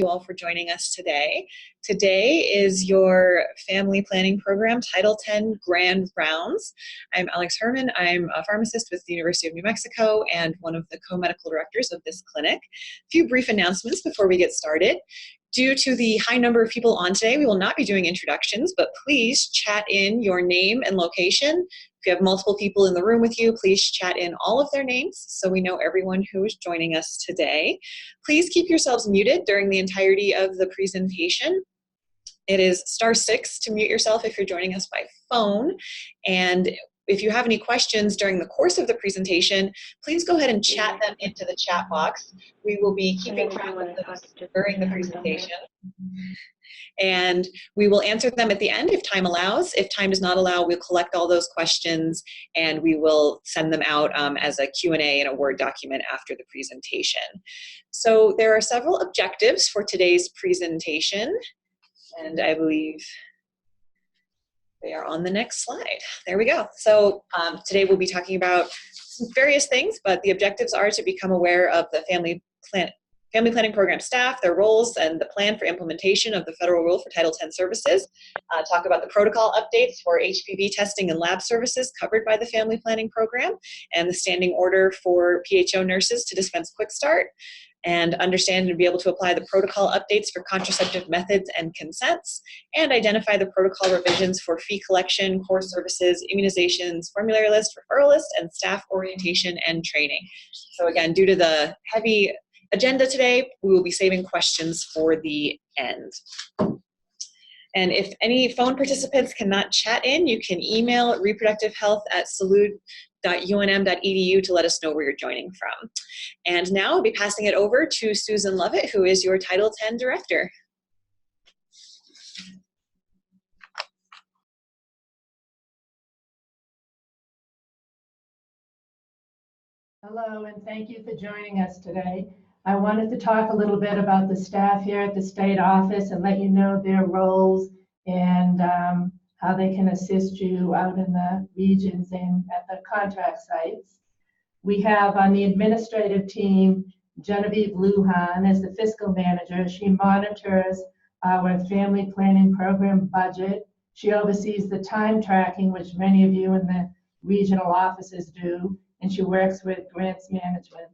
you all for joining us today. Today is your family planning program, Title 10 Grand Rounds. I'm Alex Herman. I'm a pharmacist with the University of New Mexico and one of the co-medical directors of this clinic. A few brief announcements before we get started. Due to the high number of people on today, we will not be doing introductions, but please chat in your name and location. If you have multiple people in the room with you, please chat in all of their names so we know everyone who is joining us today. Please keep yourselves muted during the entirety of the presentation. It is *6 to mute yourself if you're joining us by phone. And if you have any questions during the course of the presentation, please go ahead and chat them into the chat box. We will be keeping track of those during the presentation. And we will answer them at the end if time allows. If time does not allow, we'll collect all those questions and we will send them out as a Q&A in a Word document after the presentation. So there are several objectives for today's presentation, and I believe they are on the next slide. There we go. So today we'll be talking about various things, but the objectives are to become aware of the family planning program staff, their roles, and the plan for implementation of the federal rule for Title 10 services. Talk about the protocol updates for HPV testing and lab services covered by the family planning program, and the standing order for PHO nurses to dispense Quick Start, and understand and be able to apply the protocol updates for contraceptive methods and consents, and identify the protocol revisions for fee collection, core services, immunizations, formulary list, referral list, and staff orientation and training. So again, due to the heavy agenda today, we will be saving questions for the end. And if any phone participants cannot chat in, you can email reproductivehealth@salud.unm.edu to let us know where you're joining from. And now I'll be passing it over to Susan Lovett, who is your Title 10 Director. Hello, and thank you for joining us today. I wanted to talk a little bit about the staff here at the state office and let you know their roles and how they can assist you out in the regions and at the contract sites. We have on the administrative team, Genevieve Lujan as the fiscal manager. She monitors our family planning program budget. She oversees the time tracking, which many of you in the regional offices do, and she works with grants management.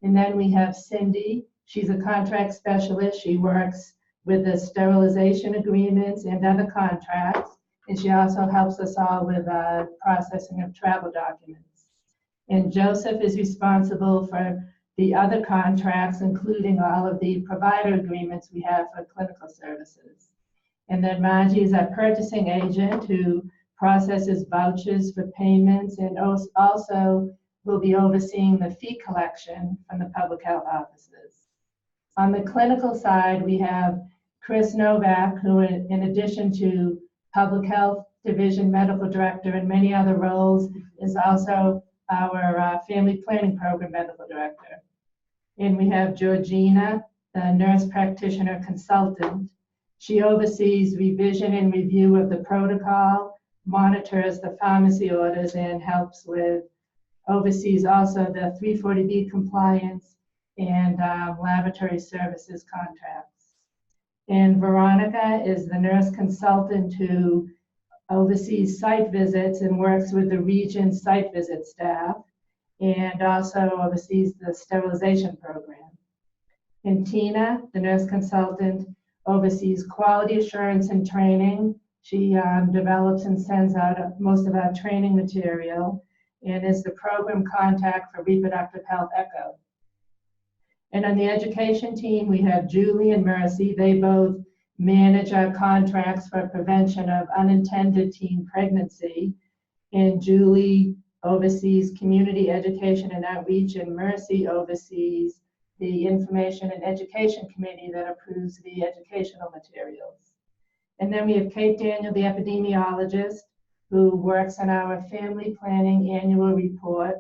And then we have Cindy. She's a contract specialist. She works with the sterilization agreements and other contracts, and she also helps us all with processing of travel documents. And Joseph is responsible for the other contracts, including all of the provider agreements we have for clinical services. And then Margie is our purchasing agent who processes vouchers for payments and also will be overseeing the fee collection from the public health offices. On the clinical side, we have Chris Novak, who in addition to public health division medical director and many other roles, is also our family planning program medical director. And we have Georgina, the nurse practitioner consultant. She oversees revision and review of the protocol, monitors the pharmacy orders, and helps with oversees also the 340B compliance and laboratory services contracts. And Veronica is the nurse consultant who oversees site visits and works with the region site visit staff, and also oversees the sterilization program. And Tina, the nurse consultant, oversees quality assurance and training. She develops and sends out most of our training material, and is the program contact for Reproductive Health ECHO. And on the education team, we have Julie and Mercy. They both manage our contracts for prevention of unintended teen pregnancy. And Julie oversees community education and outreach, and Mercy oversees the information and education committee that approves the educational materials. And then we have Kate Daniel, the epidemiologist, who works on our family planning annual report,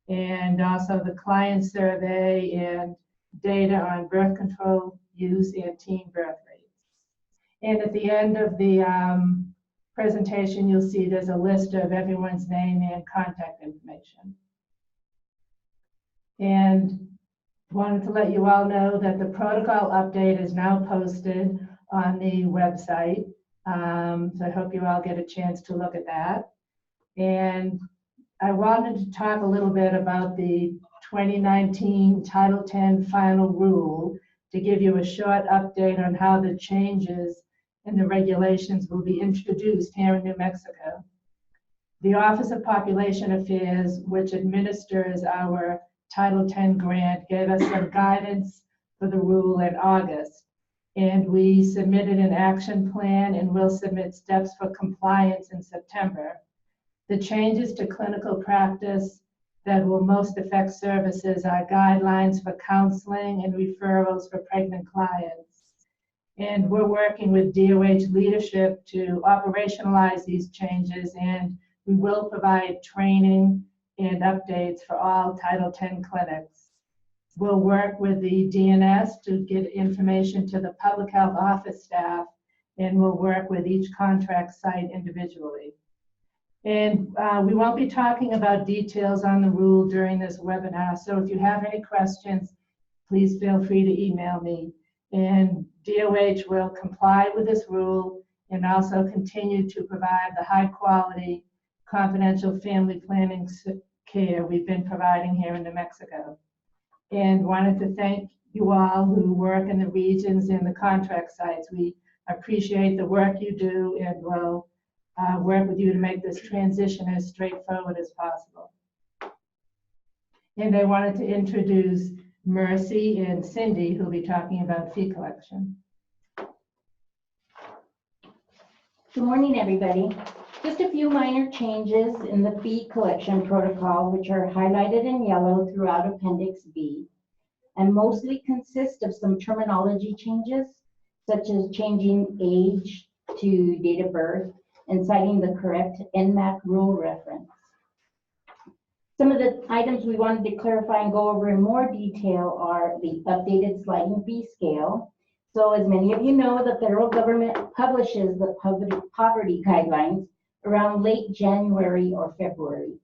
and also the client survey and data on birth control use and teen birth rates. And at the end of the presentation, you'll see there's a list of everyone's name and contact information. And Wanted to let you all know that the protocol update is now posted on the website. So I hope you all get a chance to look at that. And I wanted to talk a little bit about the 2019 Title X final rule to give you a short update on how the changes in the regulations will be introduced here in New Mexico. The Office of Population Affairs, which administers our Title X grant, gave us some guidance for the rule in August. And we submitted an action plan and will submit steps for compliance in September. The changes to clinical practice that will most affect services are guidelines for counseling and referrals for pregnant clients. And we're working with DOH leadership to operationalize these changes, and we will provide training and updates for all Title X clinics. We'll work with the DNS to get information to the public health office staff, and we'll work with each contract site individually. And we won't be talking about details on the rule during this webinar, so if you have any questions, please feel free to email me. And DOH will comply with this rule and also continue to provide the high quality confidential family planning care we've been providing here in New Mexico. And wanted to thank you all who work in the regions and the contract sites. We appreciate the work you do, and will work with you to make this transition as straightforward as possible. And I wanted to introduce Mercy and Cindy, who will be talking about fee collection. Good morning, everybody. Just a few minor changes in the fee collection protocol, which are highlighted in yellow throughout Appendix B, and mostly consist of some terminology changes, such as changing age to date of birth and citing the correct NMAC rule reference. Some of the items we wanted to clarify and go over in more detail are the updated sliding fee scale. So as many of you know, the federal government publishes the poverty guidelines around late January or February.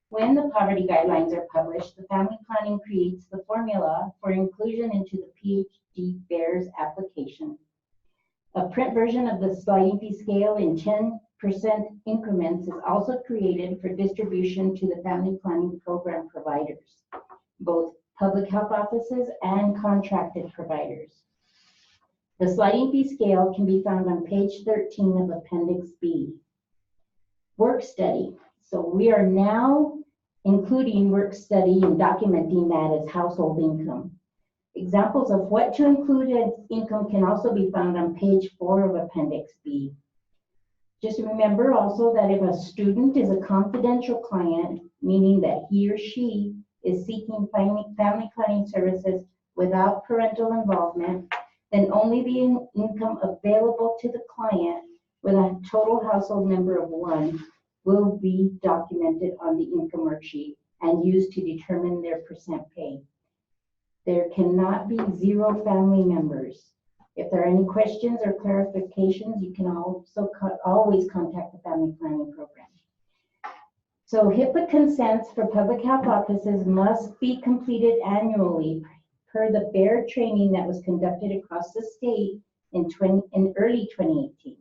When the poverty guidelines are published, the family planning creates the formula for inclusion into the PhD FAIRS application. A print version of the sliding fee scale in 10% increments is also created for distribution to the family planning program providers, both public health offices and contracted providers. The sliding fee scale can be found on page 13 of Appendix B. Work study. So we are now including work study and documenting that as household income. Examples of what to include as income can also be found on page 4 of Appendix B. Just remember also that if a student is a confidential client, meaning that he or she is seeking family planning services without parental involvement, then only the income available to the client with a total household number of 1 will be documented on the income worksheet and used to determine their percent pay. There cannot be 0 family members. If there are any questions or clarifications, you can also always contact the family planning program. So HIPAA consents for public health offices must be completed annually per the FAIR training that was conducted across the state in early 2018.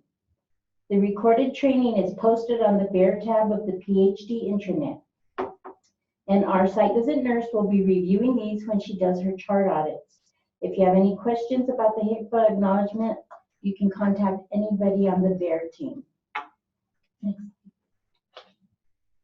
The recorded training is posted on the FAIR tab of the PhD intranet. And our site visit nurse will be reviewing these when she does her chart audits. If you have any questions about the HIPAA acknowledgement, you can contact anybody on the FAIR team. Next.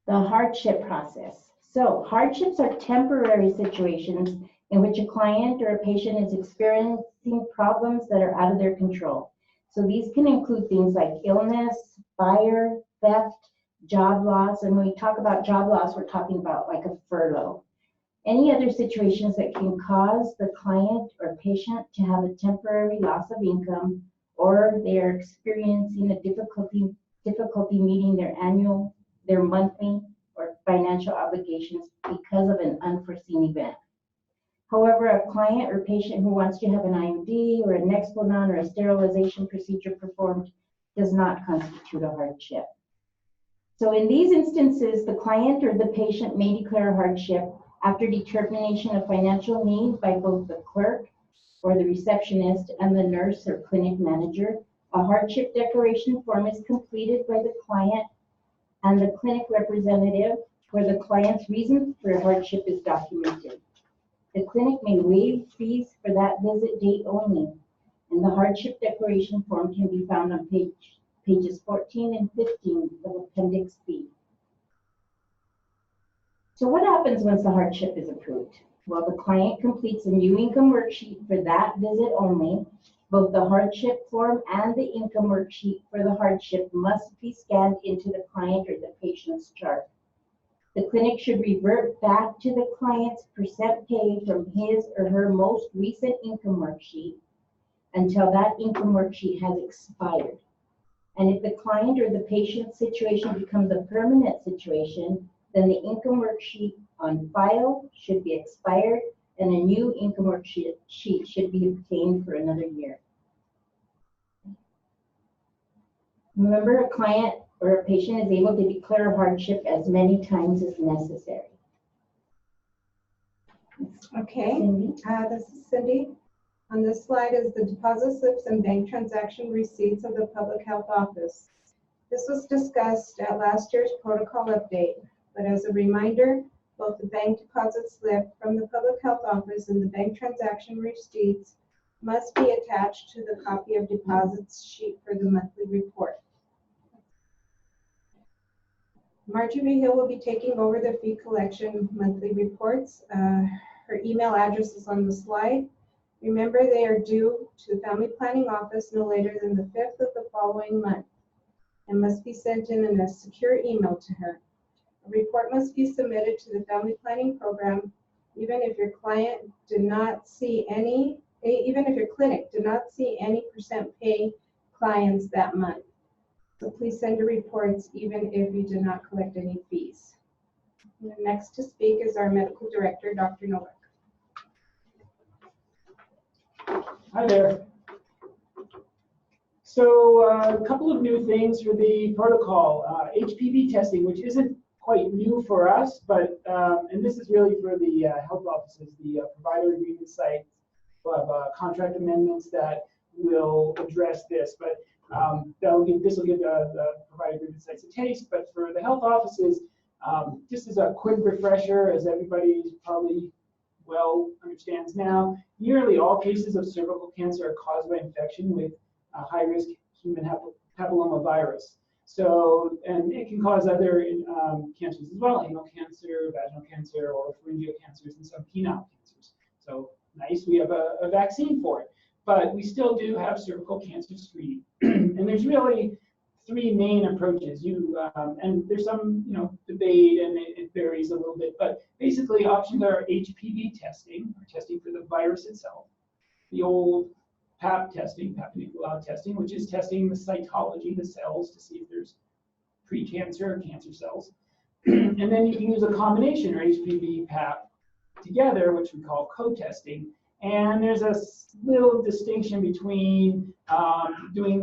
The hardship process. So hardships are temporary situations in which a client or a patient is experiencing problems that are out of their control. So these can include things like illness, fire, theft, job loss. And when we talk about job loss, we're talking about like a furlough. Any other situations that can cause the client or patient to have a temporary loss of income, or they are experiencing a difficulty meeting their monthly or financial obligations because of an unforeseen event. However, a client or patient who wants to have an IUD or a Nexplanon or a sterilization procedure performed does not constitute a hardship. So in these instances, the client or the patient may declare a hardship After determination of financial need by both the clerk or the receptionist and the nurse or clinic manager, a hardship declaration form is completed by the client and the clinic representative where the client's reason for hardship is documented. The clinic may waive fees for that visit date only, and the hardship declaration form can be found on pages 14 and 15 of Appendix B. So what happens once the hardship is approved? Well, the client completes a new income worksheet for that visit only. Both the hardship form and the income worksheet for the hardship must be scanned into the client or the patient's chart. The clinic should revert back to the client's percent pay from his or her most recent income worksheet until that income worksheet has expired. And if the client or the patient's situation becomes a permanent situation, then the income worksheet on file should be expired and a new income worksheet should be obtained for another year. Remember, a client or a patient is able to declare hardship as many times as necessary. Okay, Cindy? this is Cindy. On this slide is the deposit slips and bank transaction receipts of the Public Health Office. This was discussed at last year's protocol update, but as a reminder, both the bank deposit slip from the Public Health Office and the bank transaction receipts must be attached to the copy of deposits sheet for the monthly report. Marjorie Hill will be taking over the fee collection monthly reports. Her email address is on the slide. Remember, they are due to the Family Planning Office no later than the 5th of the following month and must be sent in a secure email to her. A report must be submitted to the Family Planning Program even if your client did not see any, even if your clinic did not see any percent pay clients that month. So please send your reports even if you did not collect any fees. And next to speak is our medical director, Dr. Novak. Hi there. So a couple of new things for the protocol. HPV testing, which isn't quite new for us, but, and this is really for the health offices, the provider agreement sites. We'll have contract amendments that will address this, but this will give the provider agreement sites a taste. But for the health offices, just as a quick refresher, as everybody probably well understands now, nearly all cases of cervical cancer are caused by infection with high-risk human papillomavirus. So, and it can cause other cancers as well, anal cancer, vaginal cancer, oropharyngeal cancers, and some penile cancers. So nice, we have a vaccine for it. But we still do have cervical cancer screening. And there's really three main approaches. And there's some, debate, and it varies a little bit. But basically, options are HPV testing, or testing for the virus itself. The old PAP testing, papillomavirus testing, which is testing the cytology, the cells, to see if there's pre-cancer or cancer cells. And then you can use a combination, or HPV PAP together, which we call co-testing. And there's a little distinction between doing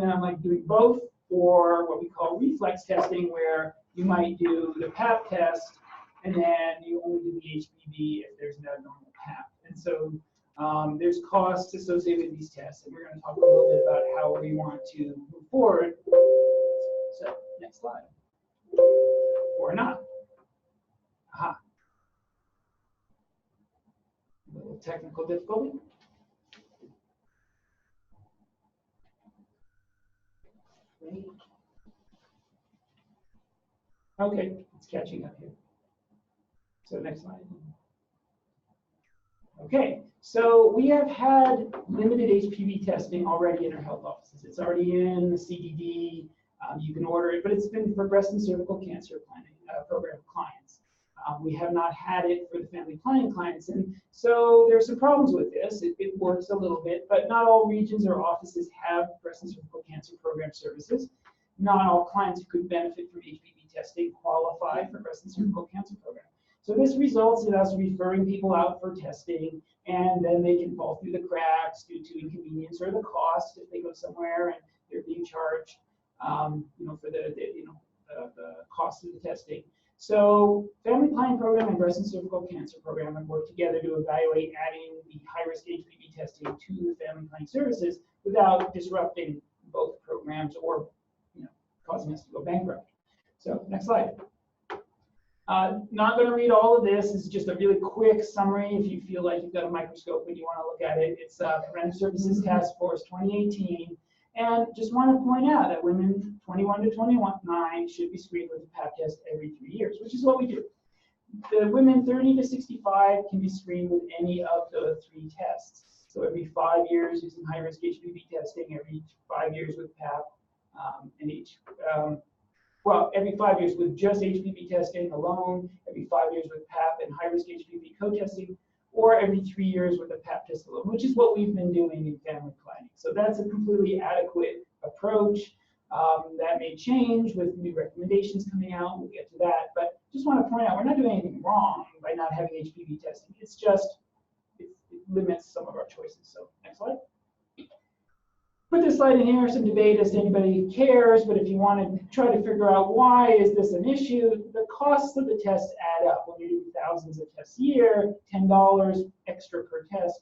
both, or what we call reflex testing, where you might do the PAP test and then you only do the HPV if there's no normal PAP. And so there's costs associated with these tests, and we're going to talk a little bit about how we want to move forward. So next slide. Or not. Aha. A little technical difficulty. Okay, it's catching up here. So next slide. Okay, so we have had limited HPV testing already in our health offices. It's already in the CDD. You can order it, but it's been for breast and cervical cancer planning program clients. We have not had it for the family planning clients, and so there's some problems with this. It works a little bit, but not all regions or offices have breast and cervical cancer program services. Not all clients who could benefit from HPV testing qualify for breast and cervical cancer program. So this results in us referring people out for testing, and then they can fall through the cracks due to inconvenience or the cost if they go somewhere and they're being charged, for the cost of the testing. So family planning program and breast and cervical cancer program have worked together to evaluate adding the high-risk HPV testing to the family planning services without disrupting both programs or causing us to go bankrupt. So next slide. Not going to read all of this. This is just a really quick summary. If you feel like you've got a microscope and you want to look at it, it's Preventive Services Task Force 2018. And just want to point out that women 21 to 29 should be screened with a Pap test every 3 years, which is what we do. The women 30 to 65 can be screened with any of the 3 tests. So every 5 years using high-risk HPV testing, every 5 years with Pap, every 5 years with just HPV testing alone, every 5 years with Pap and high-risk HPV co-testing, or every 3 years with a Pap test alone, which is what we've been doing in family planning. So that's a completely adequate approach. That may change with new recommendations coming out. We'll get to that, but just want to point out we're not doing anything wrong by not having HPV testing. It's just it limits some of our choices. So next slide. Put this slide in here, some debate as to anybody who cares, but if you want to try to figure out why is this an issue, the costs of the tests add up. When you do thousands of tests a year, $10 extra per test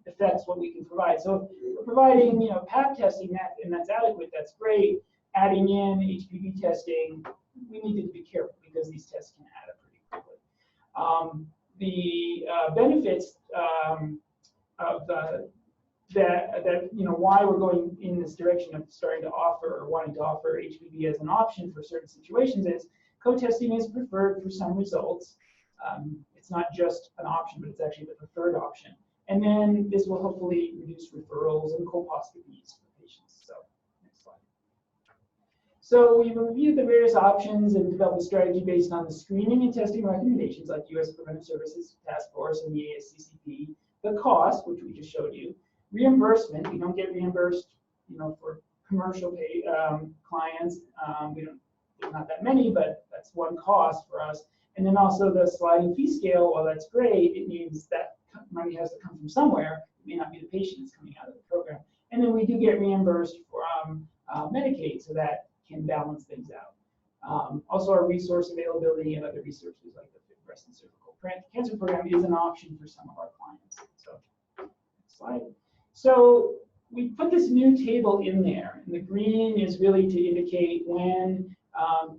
affects what we can provide. So if we're providing, Pap testing, and that's adequate, that's great. Adding in HPV testing, we need to be careful because these tests can add up pretty quickly. The benefits of why we're going in this direction of starting to offer or wanting to offer HPV as an option for certain situations is co-testing is preferred for some results. It's not just an option, but it's actually the preferred option. And then this will hopefully reduce referrals and colposcopies for patients. So next slide. So we reviewed the various options and developed a strategy based on the screening and testing recommendations like U.S. Preventive Services Task Force and the ASCCP, the cost, which we just showed you, reimbursement. We don't get reimbursed, for commercial pay, clients. There's not that many, but that's one cost for us. And then also the sliding fee scale. While that's great, it means that money has to come from somewhere. It may not be the patient that's coming out of the program. And then we do get reimbursed from Medicaid, so that can balance things out. Also, our resource availability and other resources like the breast and cervical cancer program is an option for some of our clients. So next slide. So we put this new table in there, and the green is really to indicate when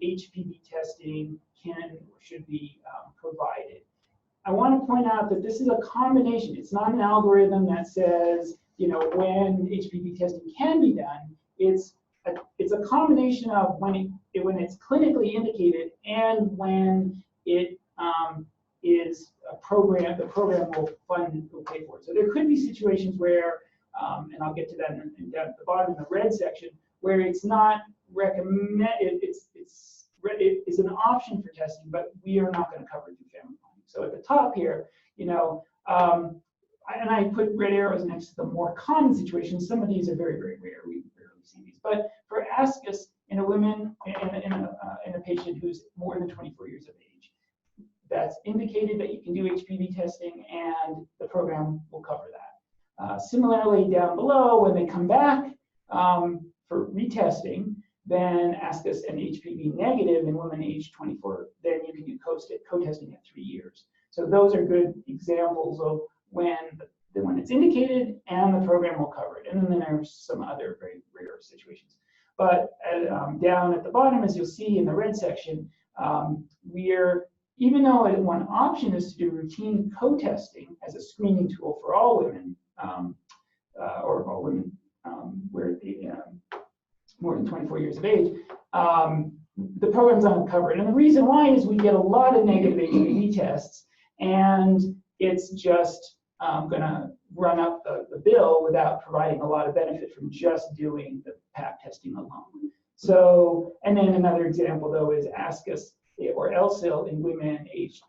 HPV testing can or should be provided. I want to point out that this is a combination. It's not an algorithm that says, when HPV testing can be done. It's a combination of when it's clinically indicated and when it is a program. The program will pay for it. So there could be situations where, and I'll get to that down at the bottom in the red section, where it's not recommended. It's an option for testing, but we are not going to cover it through family planning. So at the top here, and I put red arrows next to the more common situations. Some of these are very, very rare. We rarely see these. But for ascus in a woman, in a patient who's more than 24 years of age, that's indicated that you can do HPV testing, and the program will cover that. Similarly, down below, when they come back for retesting, then ascus and HPV negative in women aged 24, then you can do co-testing at 3 years. So those are good examples of when it's indicated and the program will cover it. And then there's some other very rare situations. But down at the bottom, as you'll see in the red section, even though one option is to do routine co-testing as a screening tool for all women, or all women more than 24 years of age, the program's uncovered. And the reason why is we get a lot of negative HPV tests, and it's just going to run up the bill without providing a lot of benefit from just doing the Pap testing alone. So, and then another example though is ascus or LSIL in women aged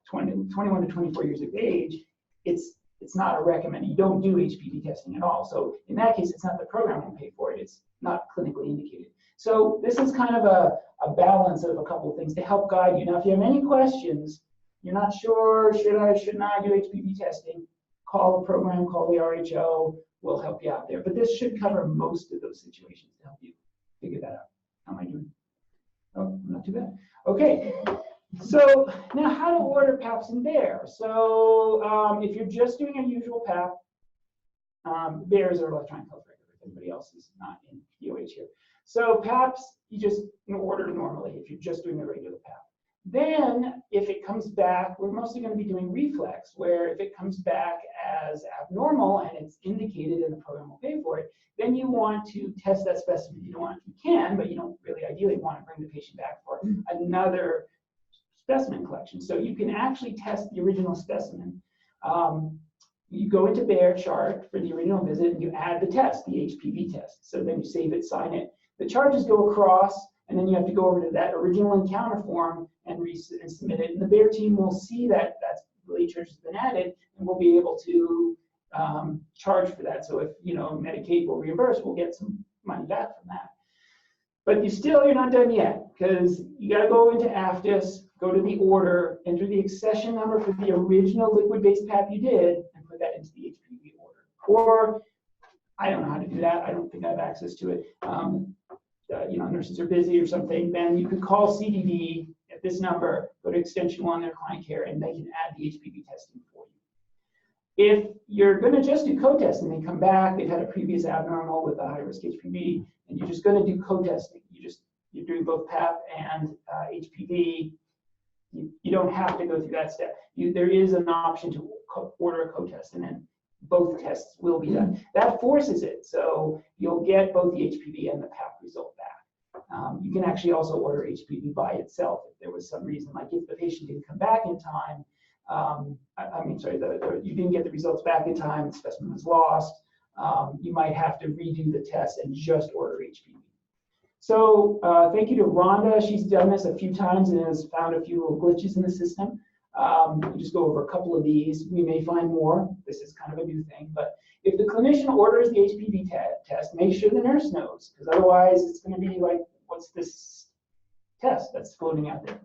21 to 24 years of age. It's not a recommend. You don't do HPV testing at all. So in that case, it's not the program will pay for it. It's not clinically indicated. So this is kind of a balance of a couple of things to help guide you. Now, if you have any questions, you're not sure, should I do HPV testing, call the program, call the RHO. We'll help you out there. But this should cover most of those situations to help you figure that out. How am I doing? Oh, not too bad. Okay, so now how to order PAPs in Bayer. So if you're just doing a usual PAP, Bayers are electronic health record. If anybody else is not in DOH here. So PAPs, you just order normally if you're just doing a regular PAP. Then if it comes back, we're mostly going to be doing reflex, where if it comes back as abnormal and it's indicated and the program will pay for it, then you want to test that specimen. You don't want, you can, but you don't really ideally want to bring the patient back for another specimen collection. So you can actually test the original specimen. You go into Bayer chart for the original visit and you add the test, the HPV test. So then you save it, sign it. The charges go across, and then you have to go over to that original encounter form and submit it. And the Bayer team will see that the late charge has been added, and we'll be able to charge for that. So if Medicaid will reimburse, we'll get some money back from that. But you're not done yet, because you got to go into AFDIS, go to the order, enter the accession number for the original liquid-based PAP you did, and put that into the HPV order. Or I don't know how to do that. I don't think I have access to it. Nurses are busy or something. Then you could call CDD at this number, go to extension 1, their client care, and they can add the HPV testing for you. If you're going to just do co-testing, they come back, they've had a previous abnormal with a high-risk HPV, and you're just going to do co-testing. You're doing both PAP and HPV. You don't have to go through that step. There is an option to order a co-test, and then both tests will be done. That forces it, so you'll get both the HPV and the PAP result back. You can actually also order HPV by itself if there was some reason, like if the patient didn't come back in time, you didn't get the results back in time, the specimen was lost, you might have to redo the test and just order HPV. So thank you to Rhonda. She's done this a few times and has found a few little glitches in the system. We'll just go over a couple of these. We may find more. This is kind of a new thing. But if the clinician orders the HPV test, make sure the nurse knows, because otherwise it's going to be like, what's this test that's floating out there?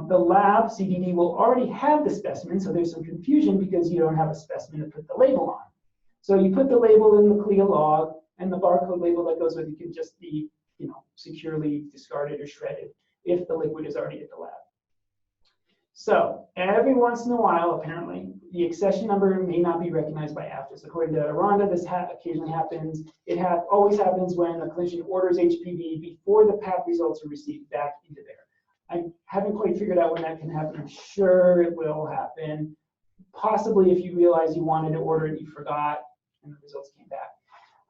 The lab, CDD, will already have the specimen, so there's some confusion because you don't have a specimen to put the label on. So you put the label in the CLIA log, and the barcode label that goes with it can just be securely discarded or shredded if the liquid is already at the lab. So every once in a while, apparently, the accession number may not be recognized by AFDIS. According to Rhonda, this occasionally happens. It always happens when the clinician orders HPV before the PAP results are received back into there. I haven't quite figured out when that can happen. I'm sure it will happen. Possibly if you realize you wanted to order it, you forgot, and the results came back,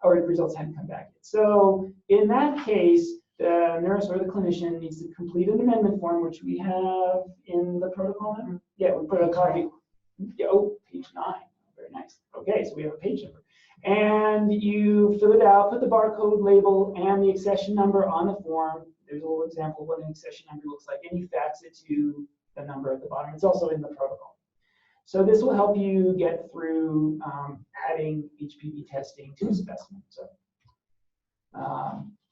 or the results hadn't come back yet. So in that case, the nurse or the clinician needs to complete an amendment form, which we have in the protocol number. Yeah, we put a copy. Oh, page 9. Very nice. Okay, so we have a page number. And you fill it out, put the barcode label and the accession number on the form. There's a little example of what an accession number looks like, and you fax it to the number at the bottom. It's also in the protocol. So this will help you get through adding HPV testing to a specimen.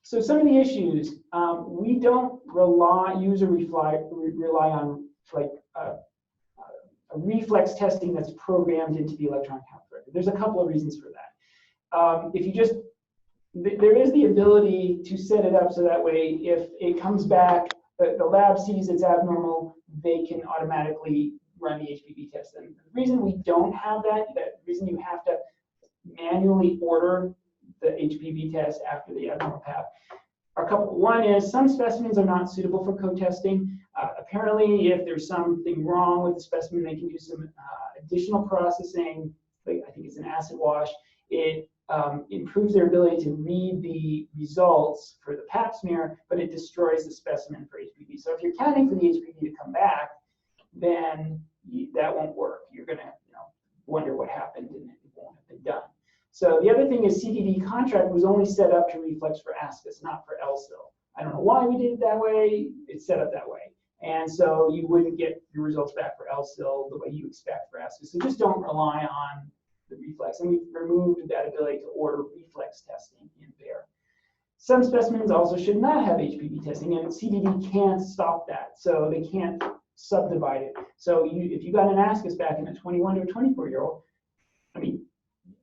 So some of the issues, we don't rely on like a reflex testing that's programmed into the electronic health record. There's a couple of reasons for that. There is the ability to set it up so that way if it comes back, the lab sees it's abnormal, they can automatically run the HPV test. And the reason we don't have that, the reason you have to manually order the HPV test after the abnormal PAP are a couple. One is some specimens are not suitable for co-testing. Apparently, if there's something wrong with the specimen, they can do some additional processing. Like, I think it's an acid wash. It improves their ability to read the results for the pap smear, but it destroys the specimen for HPV. So if you're counting for the HPV to come back, then that won't work. You're going to wonder what happened, and it won't have been done. So the other thing is CDD contract was only set up to reflex for ASCUS, not for LSIL. I don't know why we did it that way. It's set up that way. And so you wouldn't get your results back for LSIL the way you expect for ASCUS. So just don't rely on the reflex. And we've removed that ability to order reflex testing in Bayer. Some specimens also should not have HPV testing, and CDD can't stop that. So they can't subdivide it. So if you got an ASCUS back in a 21 to a 24-year-old,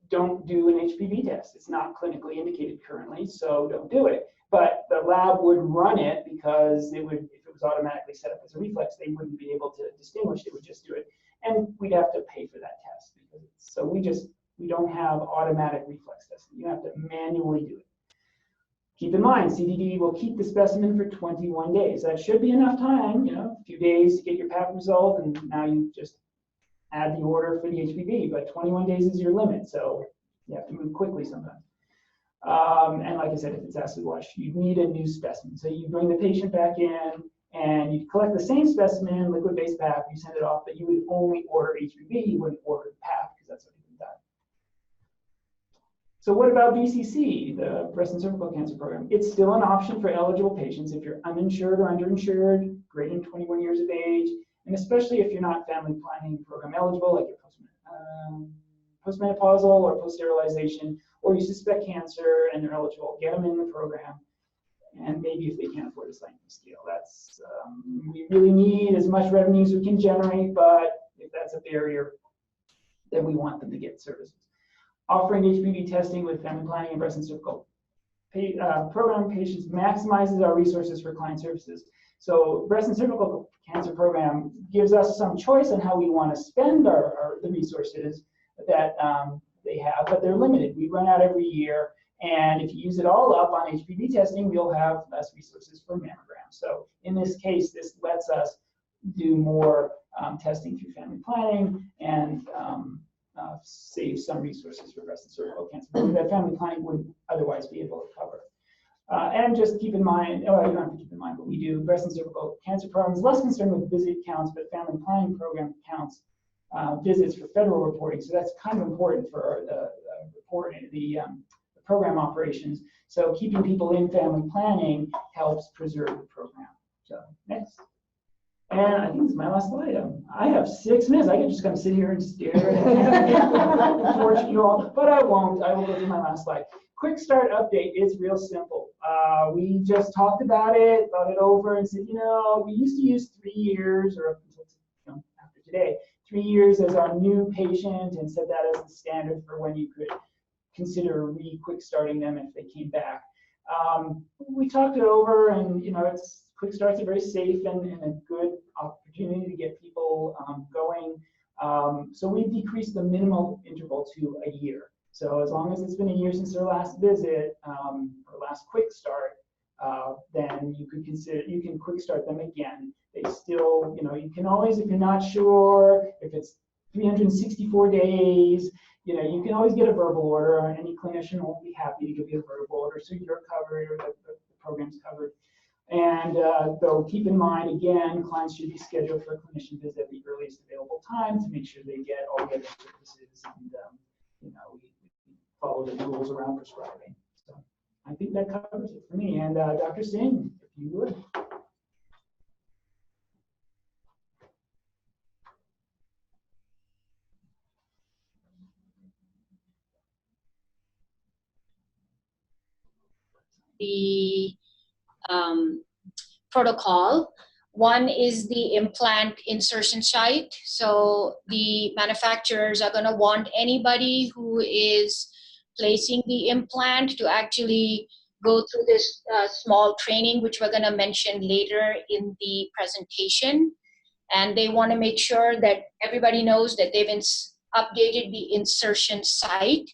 don't do an HPV test. It's not clinically indicated currently, so don't do it. But the lab would run it because if it was was automatically set up as a reflex, they wouldn't be able to distinguish. They would just do it, and we'd have to pay for that test. So we don't have automatic reflex testing. You have to manually do it. Keep in mind, CDD will keep the specimen for 21 days. That should be enough time, a few days to get your PAP result, and now you just add the order for the HPV, but 21 days is your limit, so you have to move quickly sometimes. And like I said, if it's acid wash, you need a new specimen. So you bring the patient back in, and you collect the same specimen, liquid-based PAP, you send it off, but you would only order HPV, you wouldn't order PAP, because that's what you've done. So what about BCC, the breast and cervical cancer program? It's still an option for eligible patients if you're uninsured or underinsured, greater than 21 years of age, and especially if you're not family planning program eligible, like you're postmenopausal or post-sterilization, or you suspect cancer and they're eligible, get them in the program. And maybe if they can't afford a sliding scale, that's, we really need as much revenue as we can generate, but if that's a barrier, then we want them to get services. Offering HPV testing with family planning and breast and cervical program patients maximizes our resources for client services. So breast and cervical cancer program gives us some choice on how we want to spend the resources that they have, but they're limited. We run out every year, and if you use it all up on HPV testing, we'll have less resources for mammograms. So in this case, this lets us do more testing through family planning and save some resources for breast and cervical cancer that family planning wouldn't otherwise be able to cover. And just keep in mind, oh, you don't have to keep in mind, but we do breast and cervical cancer programs, less concerned with visit counts, but family planning program counts visits for federal reporting. So that's kind of important for the reporting, the program operations. So keeping people in family planning helps preserve the program. So next. And I think this is my last slide. I have 6 minutes. I could just come sit here and stare at torture you all, but I won't. I will go to my last slide. Quick start update. It's real simple. We just talked about it, thought it over, and said, we used to use 3 years, or up until after today, 3 years as our new patient, and set that as the standard for when you could consider quick starting them if they came back. We talked it over, and it's quick starts are very safe and a good opportunity to get people going. So we've decreased the minimal interval to a year. So as long as it's been a year since their last visit or last quick start, then you can quick start them again. They still, you can always, if you're not sure, if it's 364 days, you can always get a verbal order. Any clinician will be happy to give you a verbal order, so you're covered or the program's covered. And though keep in mind, again, clients should be scheduled for a clinician visit at the earliest available time to make sure they get all the other services, and we follow the rules around prescribing. So I think that covers it for me. And Dr. Singh, if you would. The protocol. One is the implant insertion site. So the manufacturers are going to want anybody who is placing the implant to actually go through this small training, which we're going to mention later in the presentation. And they want to make sure that everybody knows that they've updated the insertion site.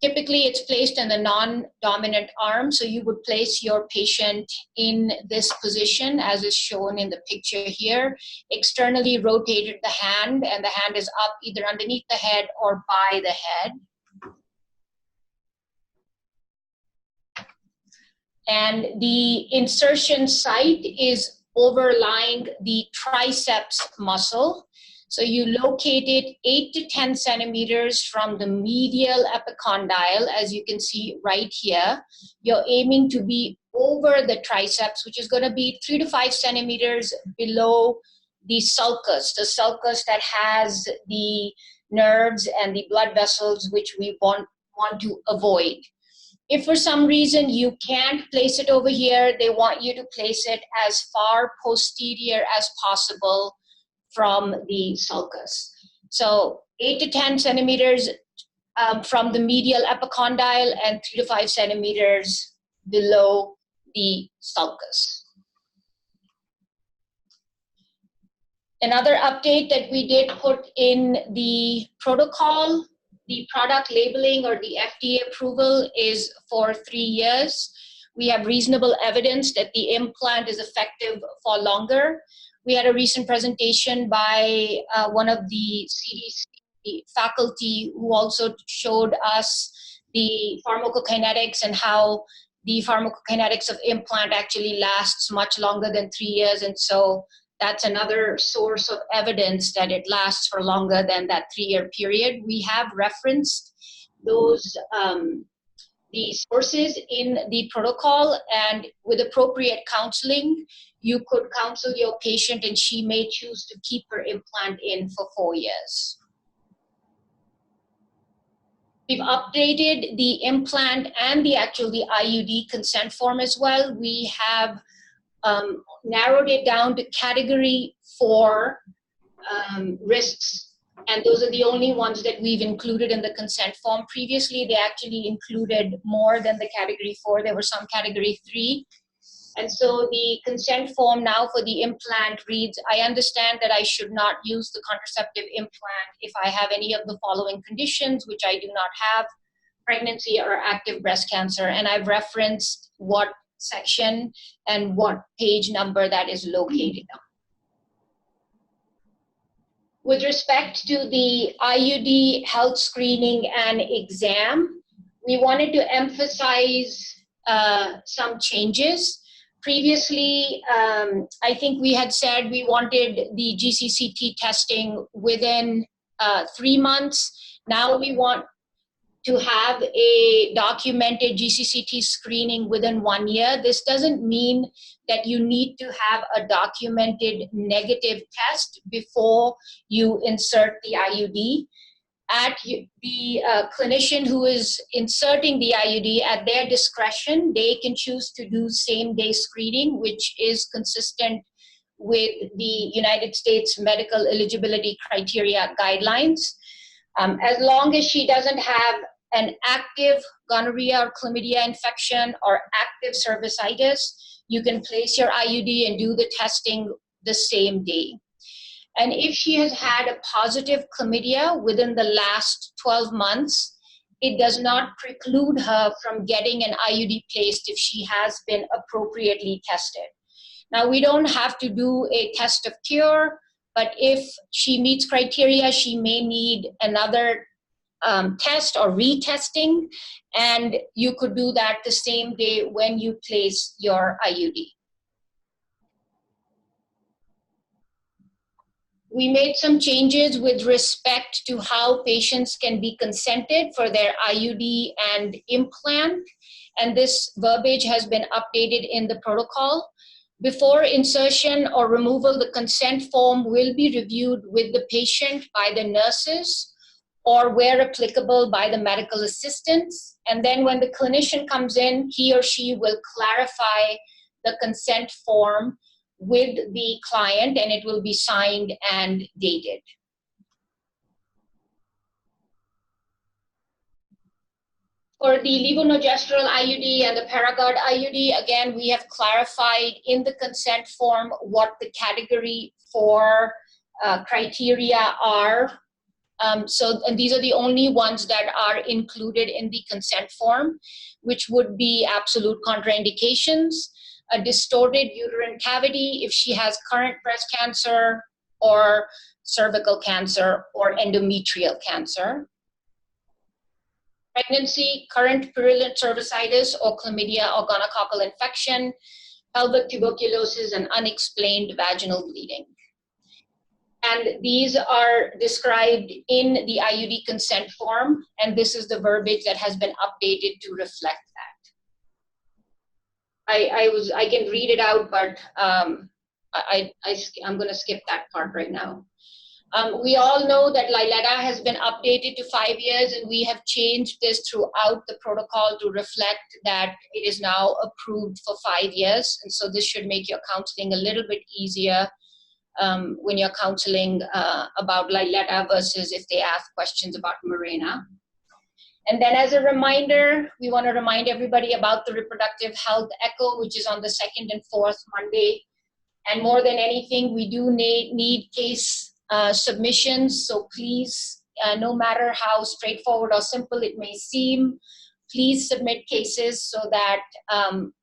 Typically, it's placed in the non-dominant arm, so you would place your patient in this position, as is shown in the picture here. Externally rotated the hand, and the hand is up either underneath the head or by the head. And the insertion site is overlying the triceps muscle. So you locate it 8 to 10 centimeters from the medial epicondyle, as you can see right here. You're aiming to be over the triceps, which is going to be 3 to 5 centimeters below the sulcus that has the nerves and the blood vessels, which we want to avoid. If for some reason you can't place it over here, they want you to place it as far posterior as possible from the sulcus. So 8 to 10 centimeters from the medial epicondyle and 3 to 5 centimeters below the sulcus. Another update that we did put in the protocol, the product labeling or the FDA approval is for 3 years. We have reasonable evidence that the implant is effective for longer. We had a recent presentation by one of the CDC faculty who also showed us the pharmacokinetics and how the pharmacokinetics of implant actually lasts much longer than 3 years. And so that's another source of evidence that it lasts for longer than that 3-year period. We have referenced those the sources in the protocol, and with appropriate counseling, you could counsel your patient and she may choose to keep her implant in for 4 years. We've updated the implant and the IUD consent form as well. We have narrowed it down to category 4 risks. And those are the only ones that we've included in the consent form. Previously, they actually included more than the category 4. There were some category 3. And so the consent form now for the implant reads, I understand that I should not use the contraceptive implant if I have any of the following conditions, which I do not have, pregnancy or active breast cancer. And I've referenced what section and what page number that is located on. With respect to the IUD health screening and exam, we wanted to emphasize some changes. Previously, I think we had said we wanted the GCCT testing within 3 months. Now we want to have a documented GCCT screening within 1 year. This doesn't mean that you need to have a documented negative test before you insert the IUD. At the clinician who is inserting the IUD, at their discretion, they can choose to do same-day screening, which is consistent with the United States medical eligibility criteria guidelines. As long as she doesn't have an active gonorrhea or chlamydia infection or active cervicitis, you can place your IUD and do the testing the same day. And if she has had a positive chlamydia within the last 12 months, it does not preclude her from getting an IUD placed if she has been appropriately tested. Now, we don't have to do a test of cure, but if she meets criteria, she may need another test or retesting, and you could do that the same day when you place your IUD. We made some changes with respect to how patients can be consented for their IUD and implant, and this verbiage has been updated in the protocol. Before insertion or removal, the consent form will be reviewed with the patient by the nurses, or where applicable by the medical assistants. And then when the clinician comes in, he or she will clarify the consent form with the client, and it will be signed and dated. For the levonorgestrel IUD and the Paragard IUD, again, we have clarified in the consent form what the category 4 criteria are. And these are the only ones that are included in the consent form, which would be absolute contraindications, a distorted uterine cavity if she has current breast cancer or cervical cancer or endometrial cancer, pregnancy, current purulent cervicitis or chlamydia or gonococcal infection, pelvic tuberculosis, and unexplained vaginal bleeding. And these are described in the IUD consent form, and this is the verbiage that has been updated to reflect that. I can read it out, but I'm going to skip that part right now. We all know that Liletta has been updated to 5 years, and we have changed this throughout the protocol to reflect that it is now approved for 5 years. And so this should make your counseling a little bit easier when you're counseling about Liletta versus if they ask questions about Mirena. And then as a reminder, we want to remind everybody about the Reproductive Health Echo, which is on the 2nd and 4th Monday And more than anything, we do need case submissions. So please, no matter how straightforward or simple it may seem, please submit cases so that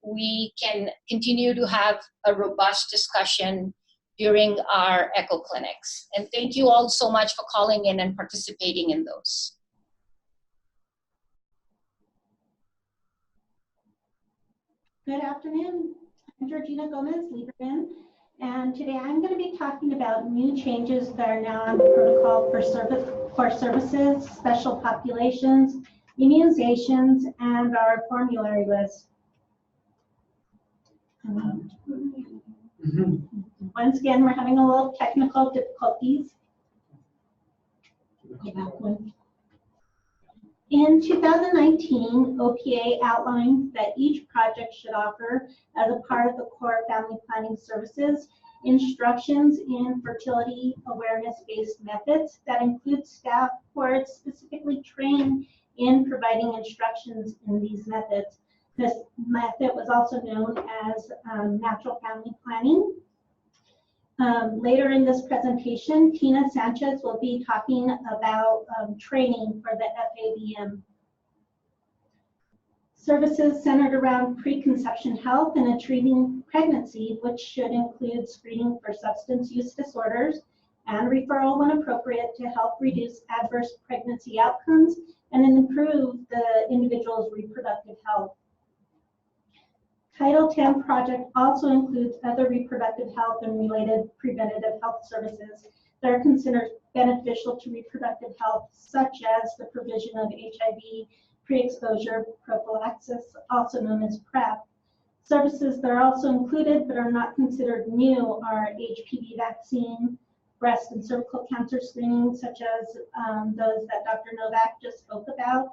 we can continue to have a robust discussion during our echo clinics. And thank you all so much for calling in and participating in those. Good afternoon. I'm Georgina Gomez-Lieberman, and today I'm going to be talking about new changes that are now on the protocol for services, special populations, immunizations, and our formulary list. Once again, we're having a little technical difficulties. Go back one. In 2019, OPA outlined that each project should offer, as a part of the core family planning services, instructions in fertility awareness-based methods that include staff who are specifically trained in providing instructions in these methods. This method was also known as natural family planning. Later in this presentation, Tina Sanchez will be talking about training for the FABM. Services centered around preconception health and treating pregnancy, which should include screening for substance use disorders and referral when appropriate to help reduce adverse pregnancy outcomes and improve the individual's reproductive health. Title X project also includes other reproductive health and related preventative health services that are considered beneficial to reproductive health, such as the provision of HIV pre-exposure prophylaxis, also known as PrEP. Services that are also included but are not considered new are HPV vaccine, breast and cervical cancer screening, such as those that Dr. Novak just spoke about,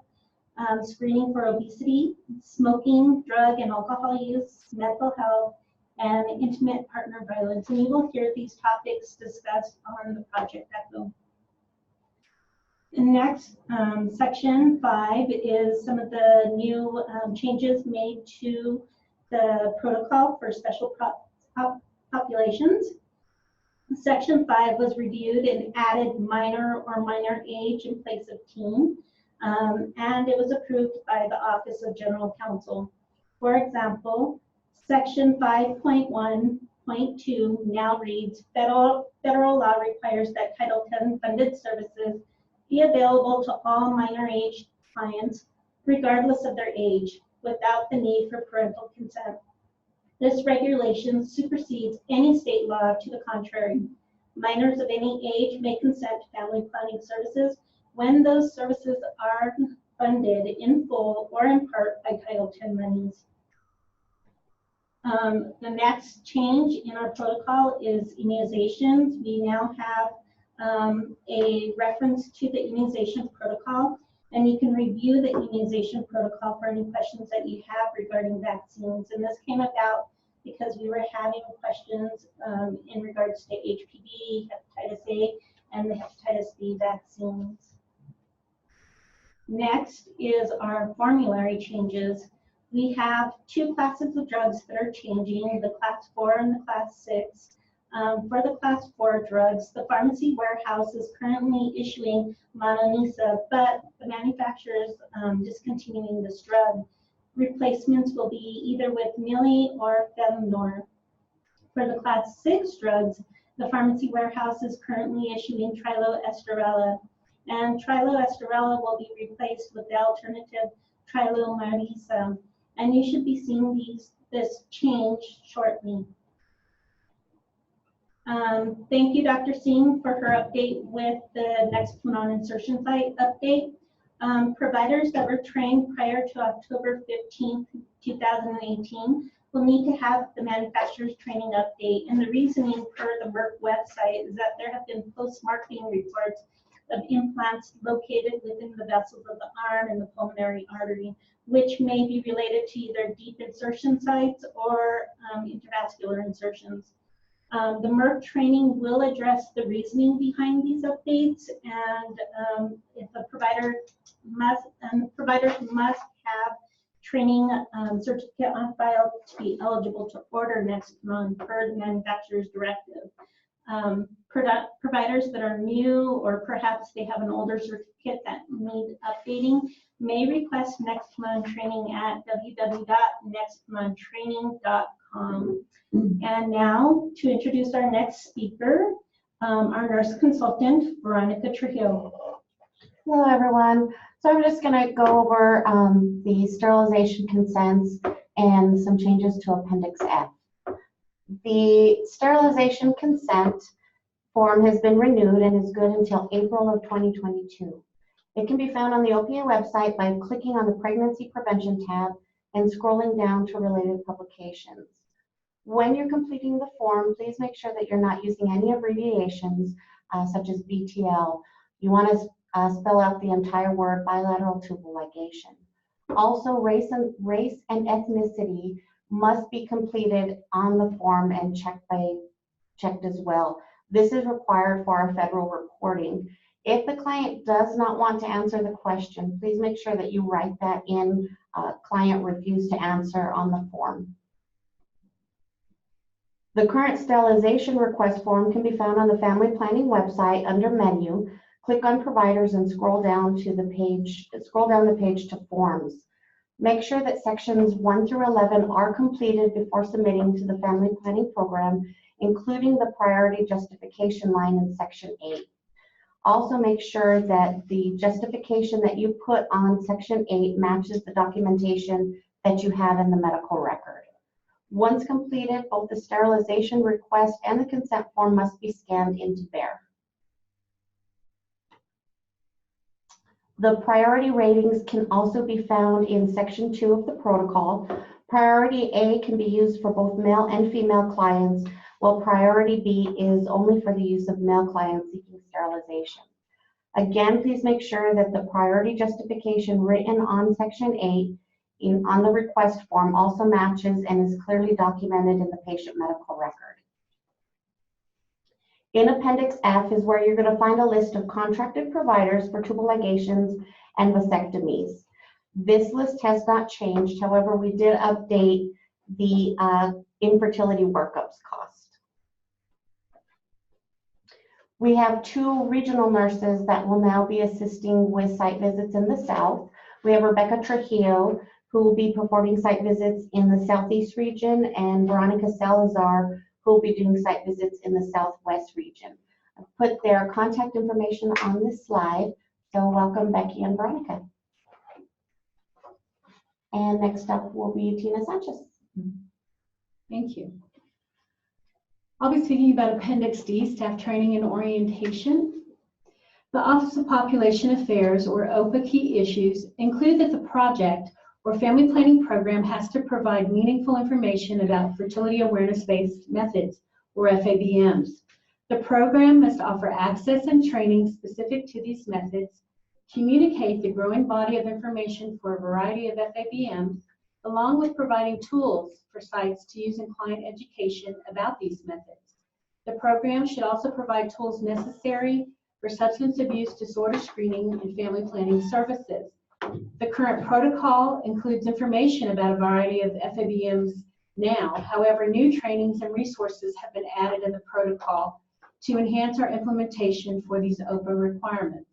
screening for obesity, smoking, drug and alcohol use, mental health, and intimate partner violence. And you will hear these topics discussed on the Project ECHO. The next, section 5 is some of the new changes made to the protocol for special populations. Section 5 was reviewed and added minor or minor age in place of teen. And it was approved by the Office of General Counsel. For example, Section 5.1.2 now reads, federal law requires that Title X funded services be available to all minor age clients, regardless of their age, without the need for parental consent. This regulation supersedes any state law to the contrary. Minors of any age may consent to family planning services when those services are funded in full or in part by Title X monies. The next change in our protocol is immunizations. We now have a reference to the immunization protocol, and you can review the immunization protocol for any questions that you have regarding vaccines. And this came about because we were having questions in regards to HPV, hepatitis A, and the hepatitis B vaccines. Next is our formulary changes. We have two classes of drugs that are changing, the class 4 and the class 6. For the class 4 drugs, the pharmacy warehouse is currently issuing Mononisa, but the manufacturer is discontinuing this drug. Replacements will be either with Mili or Femnor. For the class 6 drugs, the pharmacy warehouse is currently issuing Trilo-Esterella, and Trilo-Esterella will be replaced with the alternative Trilo-Marisa, and you should be seeing this change shortly. Thank you, Dr. Singh, for her update with the Nexplanon insertion site update. Providers that were trained prior to October 15th, 2018 will need to have the manufacturer's training update. And the reasoning per the Merck website is that there have been post-marketing reports of implants located within the vessels of the arm and the pulmonary artery, which may be related to either deep insertion sites or intravascular insertions. The Merck training will address the reasoning behind these updates, and if a provider providers must have training certificate on file to be eligible to order next month per the manufacturer's directive. Providers that are new or perhaps they have an older certificate that need updating may request Next Month training at www.nextmonthtraining.com. And now to introduce our next speaker, our nurse consultant, Veronica Trujillo. Hello, everyone. So I'm just going to go over the sterilization consents and some changes to Appendix F. The sterilization consent form has been renewed and is good until April of 2022. It can be found on the OPA website by clicking on the Pregnancy Prevention tab and scrolling down to related publications. When you're completing the form, please make sure that you're not using any abbreviations such as BTL. You want to spell out the entire word bilateral tubal ligation. Also, race and ethnicity must be completed on the form and checked as well. This is required for our federal reporting. If the client does not want to answer the question, please make sure that you write that in client refused to answer on the form. The current sterilization request form can be found on the family planning website under menu. Click on providers and scroll down the page to forms. Make sure that sections 1 through 11 are completed before submitting to the family planning program, including the priority justification line in section 8. Also make sure that the justification that you put on section 8 matches the documentation that you have in the medical record. Once completed, both the sterilization request and the consent form must be scanned into BEAR. The priority ratings can also be found in section 2 of the protocol. Priority A can be used for both male and female clients, while priority B is only for the use of male clients seeking sterilization. Again, please make sure that the priority justification written on section 8 on the request form also matches and is clearly documented in the patient medical record. In Appendix F is where you're going to find a list of contracted providers for tubal ligations and vasectomies. This list has not changed. However, we did update the infertility workups cost. We have 2 regional nurses that will now be assisting with site visits in the South. We have Rebecca Trujillo, who will be performing site visits in the Southeast region, and Veronica Salazar, who will be doing site visits in the Southwest region. I've put their contact information on this slide, so welcome Becky and Veronica. And next up will be Tina Sanchez. Thank you. I'll be speaking about Appendix D, Staff Training and Orientation. The Office of Population Affairs, or OPA, key issues include that the project or family planning program has to provide meaningful information about fertility awareness-based methods, or FABMs. The program must offer access and training specific to these methods, communicate the growing body of information for a variety of FABMs, along with providing tools for sites to use in client education about these methods. The program should also provide tools necessary for substance abuse disorder screening and family planning services. The current protocol includes information about a variety of FABMs now. However, new trainings and resources have been added in the protocol to enhance our implementation for these OPA requirements.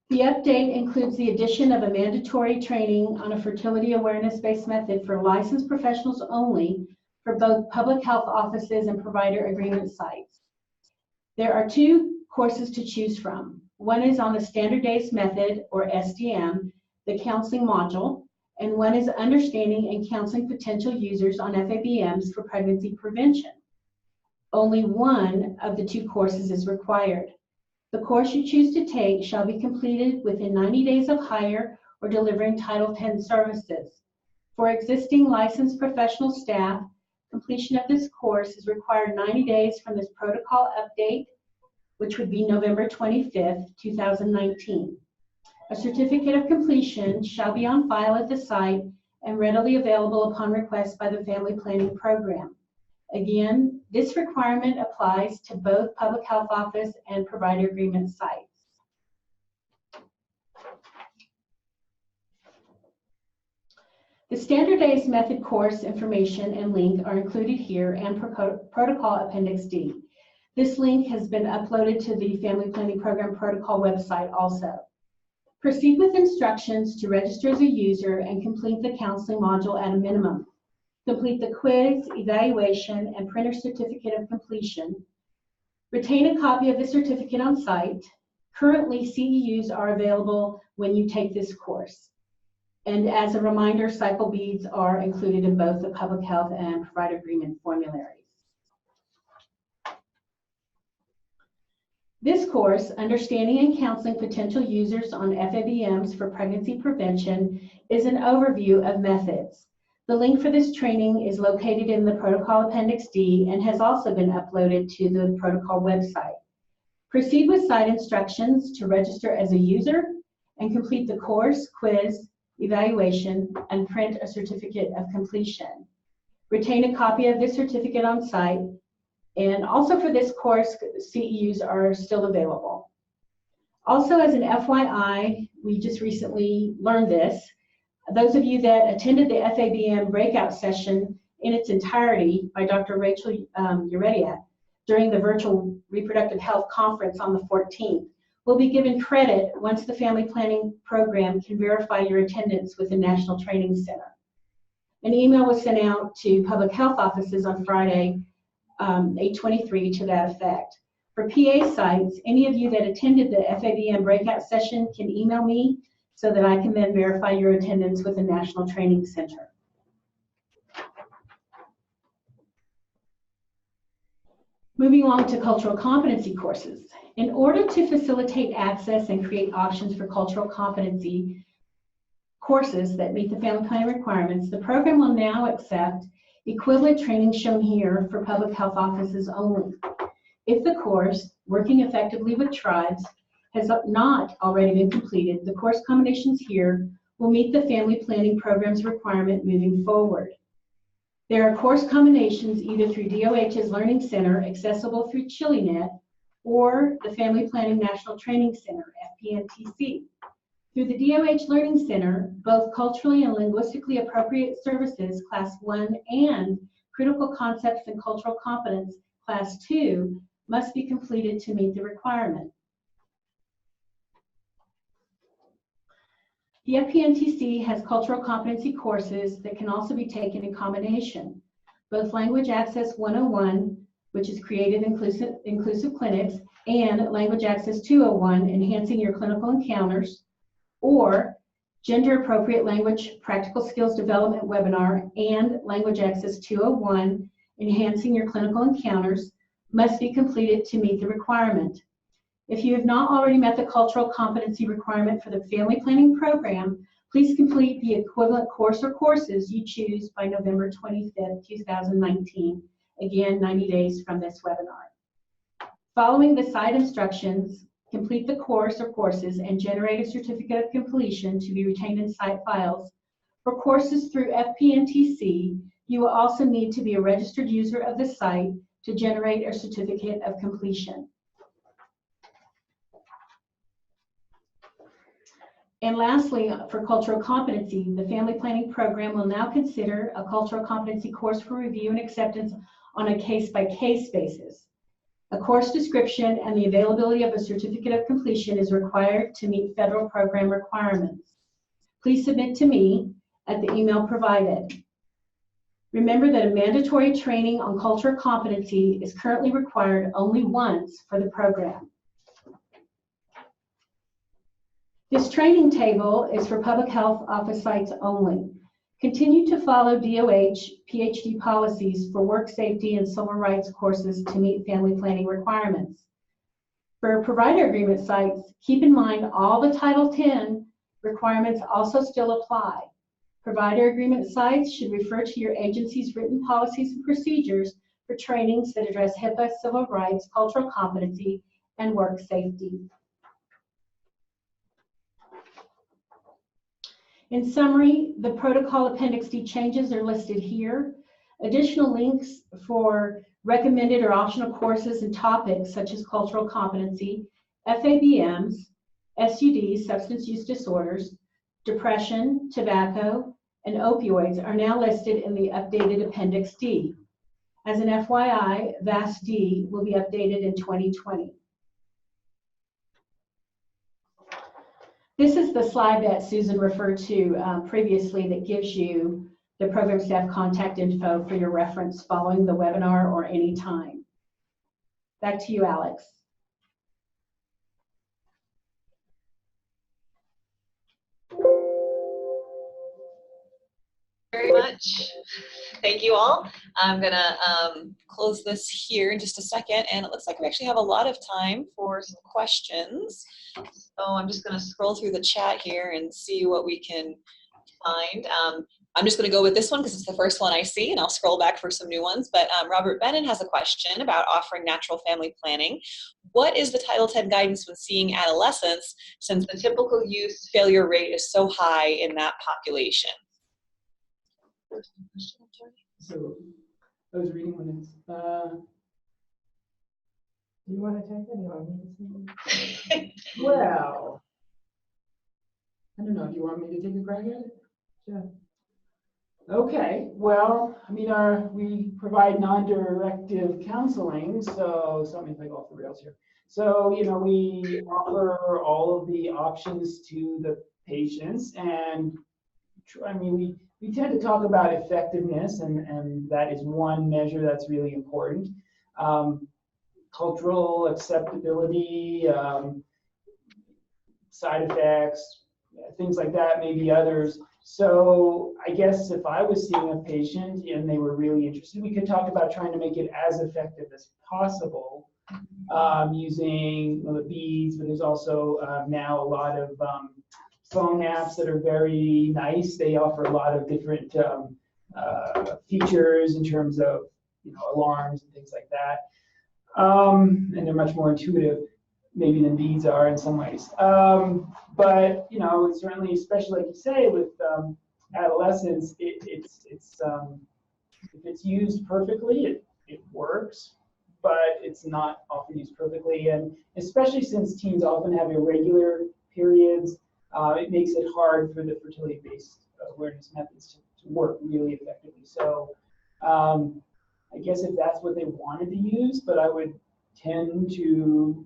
The update includes the addition of a mandatory training on a fertility awareness-based method for licensed professionals only for both public health offices and provider agreement sites. There are 2 courses to choose from. One is on the standard-based method, or SDM, the counseling module, and one is understanding and counseling potential users on FABMs for pregnancy prevention. Only one of the 2 courses is required. The course you choose to take shall be completed within 90 days of hire or delivering Title X services. For existing licensed professional staff, completion of this course is required 90 days from this protocol update, which would be November 25th, 2019. A certificate of completion shall be on file at the site and readily available upon request by the Family Planning Program. Again, this requirement applies to both public health office and provider agreement sites. The standardized method course information and link are included here and protocol appendix D. This link has been uploaded to the Family Planning Program protocol website also. Proceed with instructions to register as a user and complete the counseling module at a minimum. Complete the quiz, evaluation, and printer certificate of completion. Retain a copy of the certificate on site. Currently, CEUs are available when you take this course. And as a reminder, cycle beads are included in both the public health and provider agreement formularies. This course, Understanding and Counseling Potential Users on FABMs for Pregnancy Prevention, is an overview of methods. The link for this training is located in the Protocol Appendix D and has also been uploaded to the protocol website. Proceed with site instructions to register as a user and complete the course, quiz, evaluation, and print a certificate of completion. Retain a copy of this certificate on site, and also for this course, CEUs are still available. Also, as an FYI, we just recently learned this. Those of you that attended the FABM breakout session in its entirety by Dr. Rachel Uredia during the virtual Reproductive Health Conference on the 14th will be given credit once the Family Planning Program can verify your attendance with the National Training Center. An email was sent out to public health offices on Friday, 8/23, to that effect. For PA sites, any of you that attended the FABM breakout session can email me so that I can then verify your attendance with the National Training Center. Moving along to cultural competency courses. In order to facilitate access and create options for cultural competency courses that meet the family planning requirements, the program will now accept equivalent training shown here for public health offices only. If the course, Working Effectively with Tribes, has not already been completed, the course combinations here will meet the family planning program's requirement moving forward. There are course combinations either through DOH's Learning Center, accessible through ChiliNet, or the Family Planning National Training Center, FPNTC. Through the DOH Learning Center, both culturally and linguistically appropriate services, Class 1, and critical concepts and cultural competence, Class 2, must be completed to meet the requirement. The FPNTC has cultural competency courses that can also be taken in combination. Both Language Access 101, which is Creative Inclusive Clinics, and Language Access 201, Enhancing Your Clinical Encounters, or Gender Appropriate Language Practical Skills Development Webinar and Language Access 201, Enhancing Your Clinical Encounters, must be completed to meet the requirement. If you have not already met the cultural competency requirement for the Family Planning Program, please complete the equivalent course or courses you choose by November 25th, 2019, again, 90 days from this webinar. Following the site instructions, complete the course or courses and generate a certificate of completion to be retained in site files. For courses through FPNTC, you will also need to be a registered user of the site to generate a certificate of completion. And lastly, for cultural competency, the Family Planning Program will now consider a cultural competency course for review and acceptance on a case-by-case basis. A course description and the availability of a certificate of completion is required to meet federal program requirements. Please submit to me at the email provided. Remember that a mandatory training on cultural competency is currently required only once for the program. This training table is for public health office sites only. Continue to follow DOH PhD policies for work safety and civil rights courses to meet family planning requirements. For provider agreement sites, keep in mind all the Title X requirements also still apply. Provider agreement sites should refer to your agency's written policies and procedures for trainings that address HIPAA, civil rights, cultural competency, and work safety. In summary, the protocol Appendix D changes are listed here. Additional links for recommended or optional courses and topics such as cultural competency, FABMs, SUDs, substance use disorders, depression, tobacco, and opioids are now listed in the updated Appendix D. As an FYI, VASD will be updated in 2020. This is the slide that Susan referred to previously that gives you the program staff contact info for your reference following the webinar or any time. Back to you, Alex. Very much. Thank you all. I'm gonna close this here in just a second, and it looks like we actually have a lot of time for some questions. So I'm just gonna scroll through the chat here and see what we can find. I'm just gonna go with this one because it's the first one I see, and I'll scroll back for some new ones. But Robert Bennon has a question about offering natural family planning. What is the Title X guidance when seeing adolescents, since the typical youth failure rate is so high in that population? So I was reading one. Do you want to take it? Do you want me to say it? Well, I don't know. Do you want me to take a crack at it? Sure. Okay. Well, I mean, we provide non-directive counseling, so something like off the rails here. So, you know, we offer all of the options to the patients, and I mean, we tend to talk about effectiveness, and that is one measure that's really important. Cultural acceptability, side effects, things like that, maybe others. So I guess if I was seeing a patient and they were really interested, we could talk about trying to make it as effective as possible using the beads, but there's also now a lot of phone apps that are very nice. They offer a lot of different features in terms of, you know, alarms and things like that. And they're much more intuitive maybe than beads are in some ways. But, you know, certainly, especially like you say, with adolescents, if it's used perfectly, it works, but it's not often used perfectly. And especially since teens often have irregular periods, it makes it hard for the fertility-based awareness methods to work really effectively. So I guess if that's what they wanted to use, but I would tend to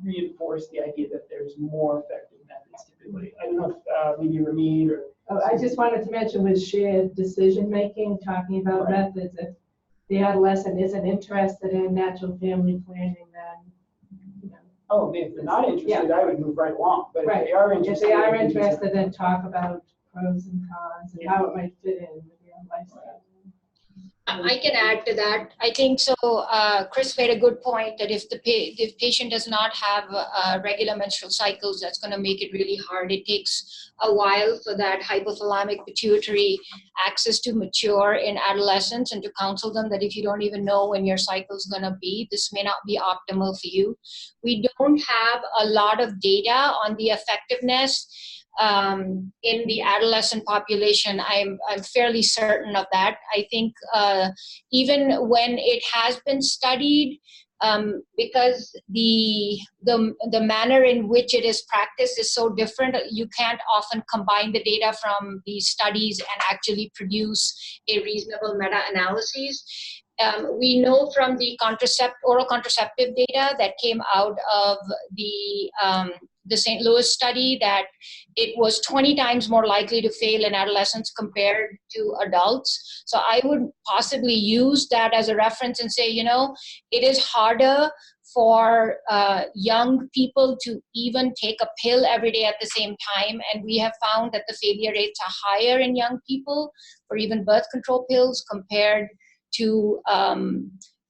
reinforce the idea that there's more effective methods typically. I don't know if maybe Ramit or... Oh, I just wanted to mention with shared decision-making, talking about methods, if the adolescent isn't interested in natural family planning, then, you know. Oh, if they're not interested, I would move right along. But Right. if they are interested, then talk about pros and cons and how it might fit in with your lifestyle. I can add to that. I think so. Chris made a good point that if the patient does not have regular menstrual cycles, that's going to make it really hard. It takes a while for that hypothalamic pituitary axis to mature in adolescence, and to counsel them that if you don't even know when your cycle is going to be, this may not be optimal for you. We don't have a lot of data on the effectiveness in the adolescent population. I'm fairly certain of that. I think even when it has been studied, because the manner in which it is practiced is so different, you can't often combine the data from these studies and actually produce a reasonable meta-analysis. We know from the oral contraceptive data that came out of the St. Louis study that it was 20 times more likely to fail in adolescents compared to adults. So I would possibly use that as a reference and say, you know, it is harder for young people to even take a pill every day at the same time. And we have found that the failure rates are higher in young people for even birth control pills compared to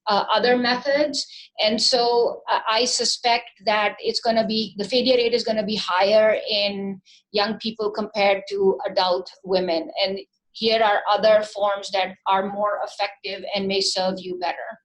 other methods. And so I suspect that the failure rate is going to be higher in young people compared to adult women. And here are other forms that are more effective and may serve you better.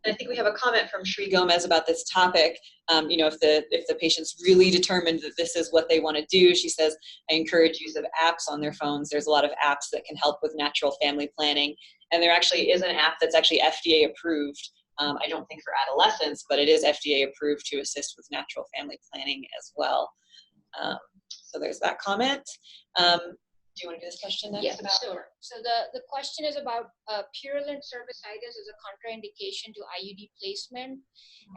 I think we have a comment from Shri Gomez about this topic. You know, if the patient's really determined that this is what they want to do, she says, I encourage use of apps on their phones. There's a lot of apps that can help with natural family planning. And there actually is an app that's actually FDA approved. I don't think for adolescents, but it is FDA approved to assist with natural family planning as well. So there's that comment. Do you want to do this question next? Yeah, sure. So the question is about purulent cervicitis as a contraindication to IUD placement,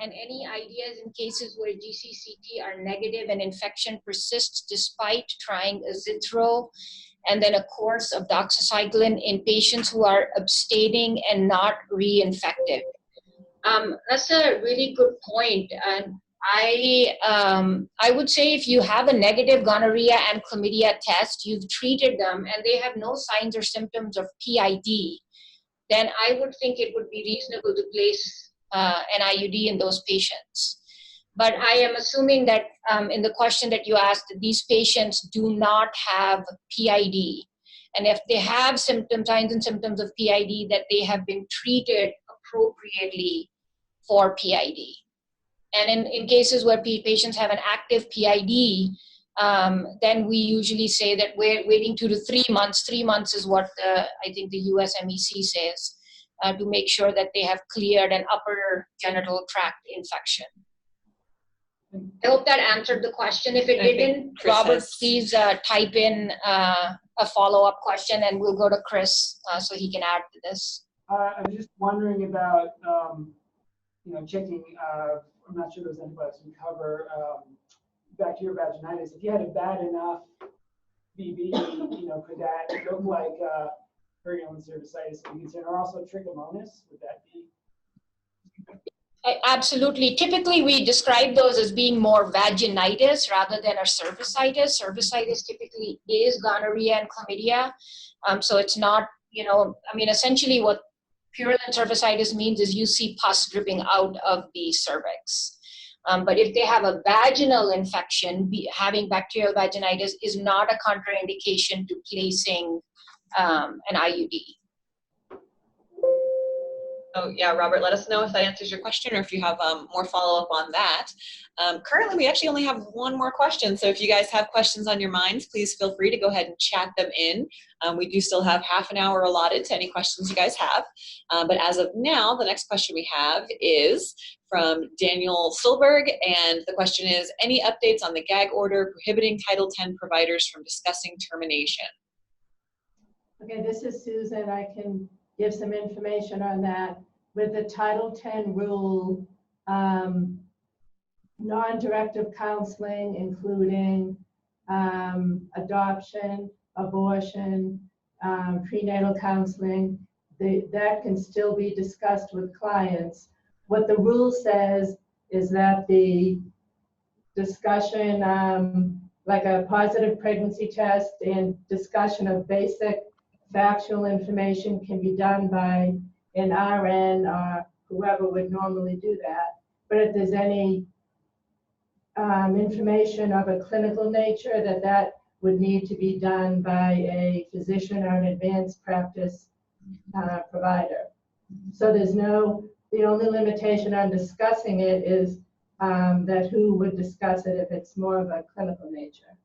and any ideas in cases where GCCT are negative and infection persists despite trying azithro and then a course of doxycycline in patients who are abstaining and not reinfected. That's a really good point. And I would say if you have a negative gonorrhea and chlamydia test, you've treated them and they have no signs or symptoms of PID, then I would think it would be reasonable to place an IUD in those patients. But I am assuming that in the question that you asked, these patients do not have PID. And if they have symptoms, signs and symptoms of PID, that they have been treated appropriately for PID. And in cases where patients have an active PID, then we usually say that we're waiting 2 to 3 months. 3 months is what I think the US MEC says, to make sure that they have cleared an upper genital tract infection. I hope that answered the question. If it didn't, Robert, please type in a follow-up question and we'll go to Chris so he can add to this. I'm just wondering about, checking, I'm not sure those antibiotics can cover bacterial vaginitis. If you had a bad enough BV, could that look like purulent cervicitis? Or also trichomonas, would that be? Absolutely. Typically, we describe those as being more vaginitis rather than a cervicitis. Cervicitis typically is gonorrhea and chlamydia. So it's not, essentially what purulent cervicitis means is you see pus dripping out of the cervix. But if they have a vaginal infection, having bacterial vaginitis is not a contraindication to placing an IUD. Oh yeah, Robert, let us know if that answers your question or if you have more follow-up on that. Currently, we actually only have one more question. So if you guys have questions on your minds, please feel free to go ahead and chat them in. We do still have half an hour allotted to any questions you guys have. But as of now, the next question we have is from Daniel Stolberg. And the question is, any updates on the gag order prohibiting Title X providers from discussing termination? Okay, this is Susan. I can give some information on that. With the Title X rule, non-directive counseling, including adoption, abortion, prenatal counseling, that can still be discussed with clients. What the rule says is that the discussion, like a positive pregnancy test and discussion of basic factual information, can be done by an RN or whoever would normally do that. But if there's any information of a clinical nature, that would need to be done by a physician or an advanced practice provider. So the only limitation on discussing it is that who would discuss it if it's more of a clinical nature.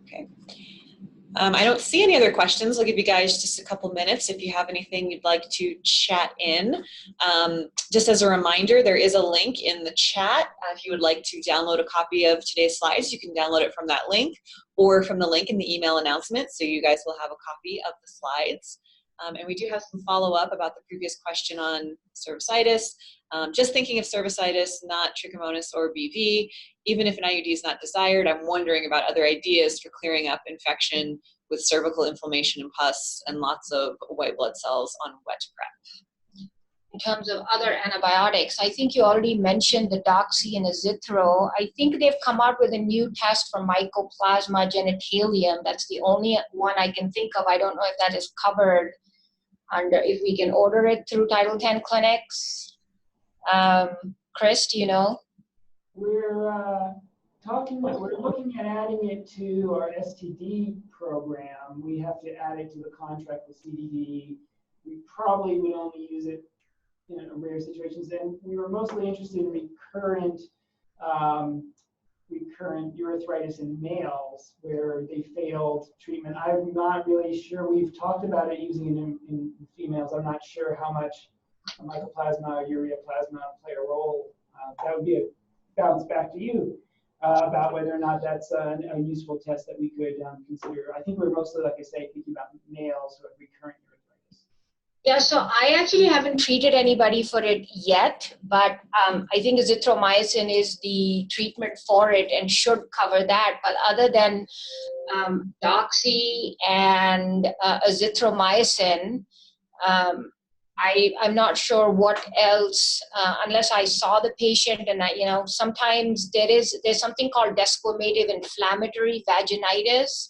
Okay. I don't see any other questions. I'll give you guys just a couple minutes if you have anything you'd like to chat in. Just as a reminder, there is a link in the chat. If you would like to download a copy of today's slides, you can download it from that link or from the link in the email announcement, so you guys will have a copy of the slides. And we do have some follow-up about the previous question on cervicitis. Just thinking of cervicitis, not trichomonas or BV. Even if an IUD is not desired, I'm wondering about other ideas for clearing up infection with cervical inflammation and pus and lots of white blood cells on wet prep. In terms of other antibiotics, I think you already mentioned the doxy and azithro. I think they've come out with a new test for Mycoplasma genitalium. That's the only one I can think of. I don't know if that is covered under, if we can order it through Title X clinics. Chris, do you know? We're looking at adding it to our STD program. We have to add it to the contract with CDD. We probably would only use it in rare situations. And we were mostly interested in recurrent urethritis in males where they failed treatment. I'm not really sure. We've talked about it using it in females. I'm not sure how much mycoplasma or ureaplasma play a role. That would be a bounce back to you. about whether or not that's a useful test that we could consider. I think we're mostly, like I say, thinking about males who have recurrent urethritis. Yeah, so I actually haven't treated anybody for it yet, but I think azithromycin is the treatment for it and should cover that. But other than doxy and azithromycin, I'm not sure what else, unless I saw the patient, and sometimes there's something called desquamative inflammatory vaginitis,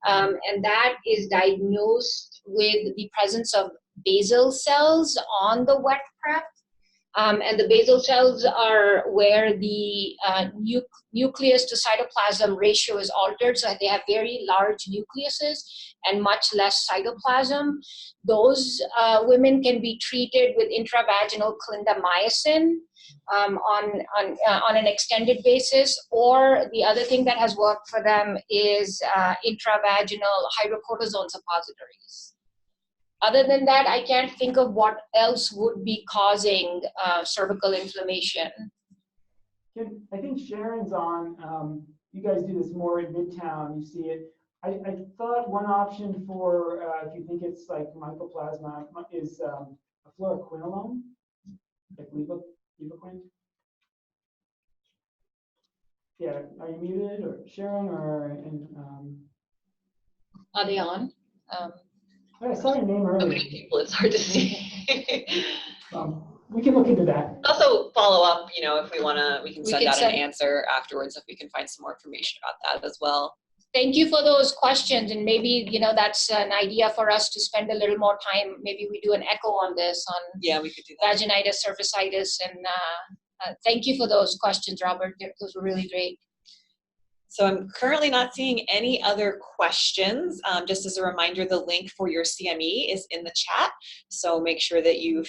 and that is diagnosed with the presence of basal cells on the wet prep. And the basal cells are where the nucleus to cytoplasm ratio is altered, so they have very large nucleuses and much less cytoplasm. Those women can be treated with intravaginal clindamycin on an extended basis, or the other thing that has worked for them is intravaginal hydrocortisone suppositories. Other than that, I can't think of what else would be causing cervical inflammation. I think Sharon's on. You guys do this more in Midtown. You see it. I thought one option for if you think it's like mycoplasma is a fluoroquinolone, like levoquin. Yeah, are you muted, or Sharon, or Are they on? I saw your name So earlier. many people, it's hard to see. We can look into that. Also follow up, if we want to, we can send out an send- answer afterwards if we can find some more information about that as well. Thank you for those questions, and maybe that's an idea for us to spend a little more time. Maybe we do an echo on this, on we could do that. vaginitis, cervicitis, and thank you for those questions, Robert. Those were really great. So I'm currently not seeing any other questions. Just as a reminder, the link for your CME is in the chat. So make sure that you